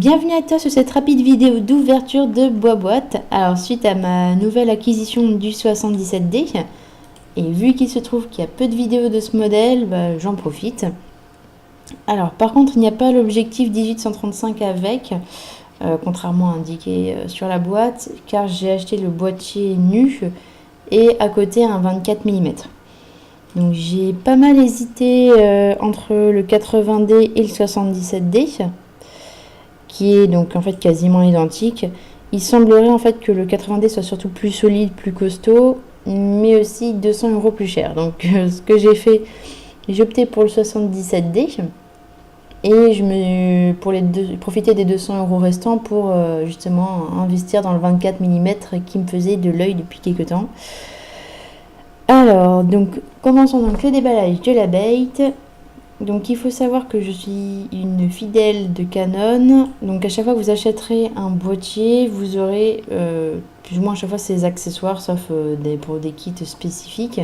Bienvenue à toi sur cette rapide vidéo d'ouverture de boîte. Alors suite à ma nouvelle acquisition du 77D, et vu qu'il se trouve qu'il y a peu de vidéos de ce modèle, j'en profite. Alors par contre il n'y a pas l'objectif 18-135 avec, contrairement à indiqué sur la boîte, car j'ai acheté le boîtier nu et à côté un 24 mm. Donc j'ai pas mal hésité entre le 80D et le 77D. Qui est donc en fait quasiment identique. Il semblerait en fait que le 80D soit surtout plus solide, plus costaud, mais aussi 200 € plus cher. Donc ce que j'ai fait, j'ai opté pour le 77D et pour profiter des 200 € restants pour justement investir dans le 24 mm qui me faisait de l'œil depuis quelques temps. Alors, donc commençons donc le déballage de la bête. Donc il faut savoir que je suis une fidèle de Canon, donc à chaque fois que vous achèterez un boîtier, vous aurez plus ou moins à chaque fois ces accessoires, sauf pour des kits spécifiques.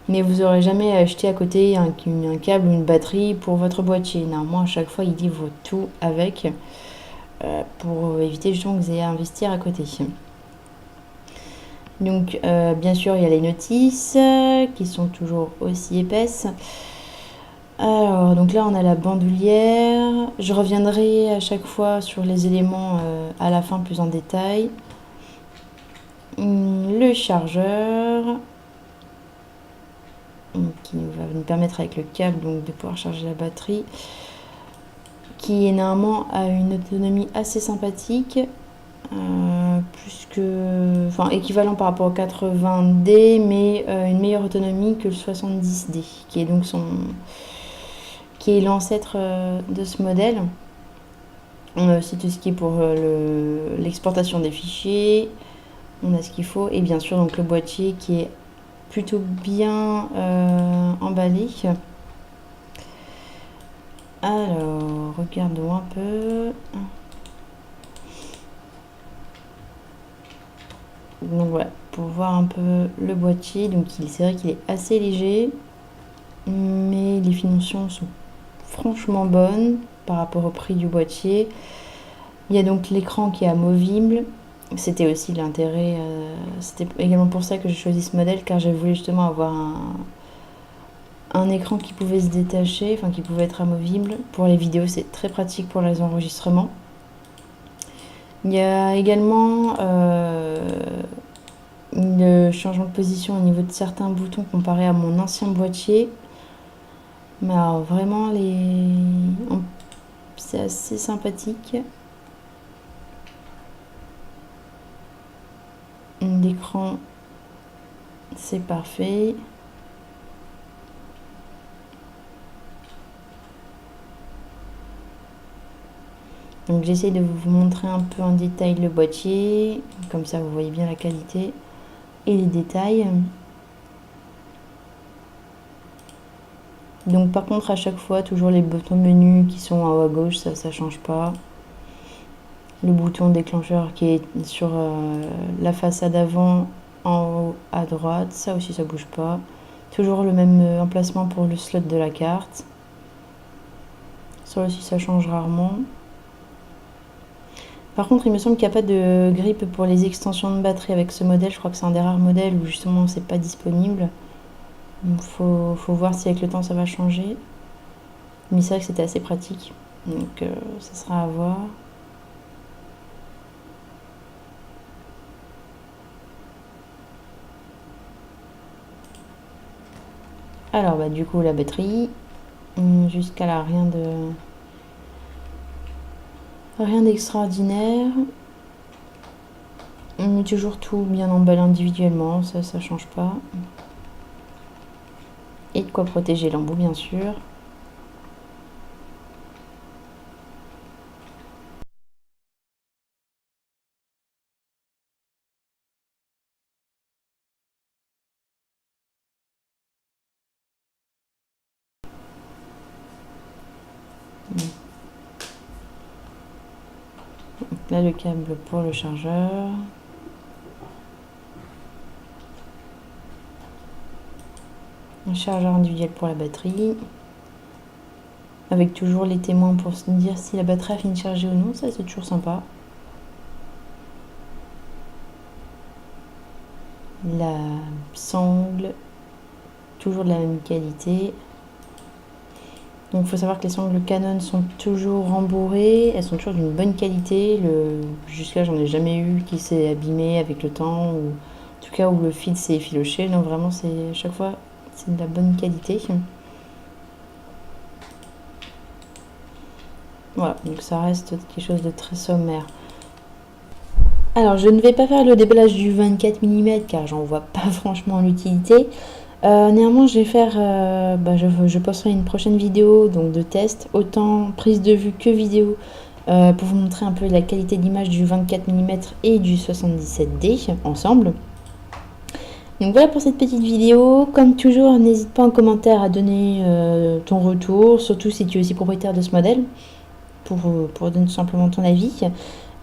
Mais vous n'aurez jamais acheté à côté un câble ou une batterie pour votre boîtier. Normalement à chaque fois il livre tout avec, pour éviter justement que vous ayez à investir à côté. Donc bien sûr il y a les notices qui sont toujours aussi épaisses. Alors, donc là, on a la bandoulière. Je reviendrai à chaque fois sur les éléments à la fin plus en détail. Le chargeur, qui va nous permettre avec le câble donc, de pouvoir charger la batterie, qui normalement a une autonomie assez sympathique, enfin équivalent par rapport au 80D, mais une meilleure autonomie que le 70D, qui est donc qui est l'ancêtre de ce modèle. On a aussi tout ce qui est pour l'exportation des fichiers. On a ce qu'il faut. Et bien sûr, donc le boîtier qui est plutôt bien emballé. Alors, regardons un peu. Donc voilà, pour voir un peu le boîtier. Donc c'est vrai qu'il est assez léger, mais les finitions sont franchement bonnes par rapport au prix du boîtier. Il y a donc l'écran qui est amovible. C'était aussi l'intérêt, c'était également pour ça que j'ai choisi ce modèle, car j'ai voulu justement avoir un écran qui pouvait se détacher, enfin qui pouvait être amovible. Pour les vidéos, c'est très pratique pour les enregistrements. Il y a également le changement de position au niveau de certains boutons comparé à mon ancien boîtier. Mais alors vraiment, c'est assez sympathique. L'écran, c'est parfait. Donc j'essaie de vous montrer un peu en détail le boîtier, comme ça vous voyez bien la qualité et les détails. Donc par contre à chaque fois toujours les boutons menu qui sont en haut à gauche, ça change pas. Le bouton déclencheur qui est sur la façade avant en haut à droite, ça aussi ça bouge pas. Toujours le même emplacement pour le slot de la carte. Ça aussi ça change rarement. Par contre, il me semble qu'il n'y a pas de grip pour les extensions de batterie avec ce modèle. Je crois que c'est un des rares modèles où justement c'est pas disponible. Il faut voir si avec le temps ça va changer. Mais c'est vrai que c'était assez pratique. Donc ça sera à voir. Alors du coup la batterie. Jusqu'à là rien d'extraordinaire. On met toujours tout bien emballé individuellement, ça change pas. Et de quoi protéger l'embout bien sûr. Donc là le câble pour le chargeur. Un chargeur individuel pour la batterie. avec toujours les témoins pour se dire si la batterie a fini de charger ou non, ça c'est toujours sympa. La sangle, toujours de la même qualité. Donc il faut savoir que les sangles Canon sont toujours rembourrées, elles sont toujours d'une bonne qualité. Jusque-là, j'en ai jamais eu qui s'est abîmé avec le temps, ou en tout cas où le fil s'est effiloché. Non, vraiment, à chaque fois, c'est de la bonne qualité. Voilà, donc ça reste quelque chose de très sommaire. Alors, je ne vais pas faire le déballage du 24 mm car j'en vois pas franchement l'utilité. Néanmoins, je vais faire, je posterai une prochaine vidéo donc de test, autant prise de vue que vidéo, pour vous montrer un peu la qualité d'image du 24 mm et du 77D ensemble. Donc voilà pour cette petite vidéo. Comme toujours, n'hésite pas en commentaire à donner ton retour, surtout si tu es aussi propriétaire de ce modèle, pour donner tout simplement ton avis.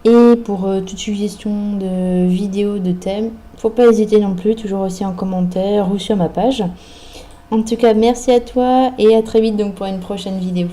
Et pour toute suggestion de vidéos, de thèmes, faut pas hésiter non plus, toujours aussi en commentaire ou sur ma page. En tout cas, merci à toi et à très vite donc pour une prochaine vidéo.